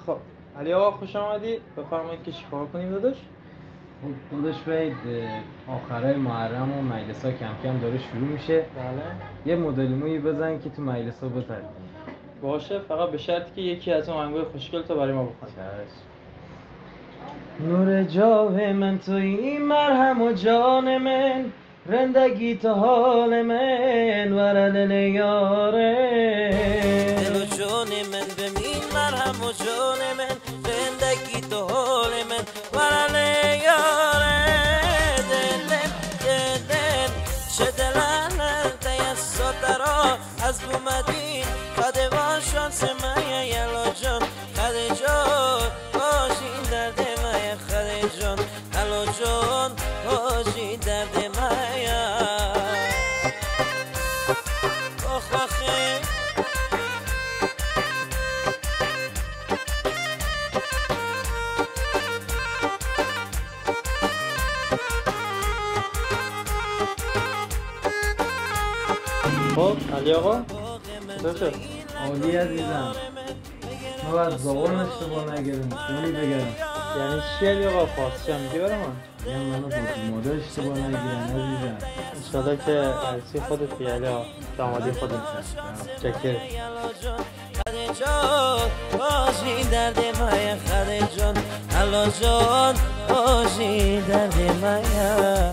خب علی آقا خوش آمدی. بفرمایید که چیکار کنیم داداش؟ داداش باید آخرای محرم و مجلس‌ها کم کم داره شروع میشه. بله. یه مدل مویی بزن که تو مجلس‌ها بزن. باشه، فقط به شرطی که یکی از اون آهنگای خوشگل تو برای ما بخونی. نور جاه من تویی، مرهم و جان من، رندگی تو حال من ورل یاره. دل و جان من بمین، مرهم و جان من، رندگی تو حال من ورل یاره. دلم چه دلم دیسا درا از بومدین قده با شانس مایه یلا جان خده جان باشین درد مایه خده جان هلا جان باشین درد مایه آخه خب علی آقا چطور شد؟ عالی عزیزم. ما باید زبان اشتباه نگیریم، خونی بگرم. یعنی چی علی آقا؟ فارسی هم میگی برای من؟ یه منو با مادر اشتباه نگیرم عزیزم. انشالله که عرصی خودت بی علی آقا، دامادی خودت چکر. باشی درد مایه خده جان هلا جان باشی درد مایه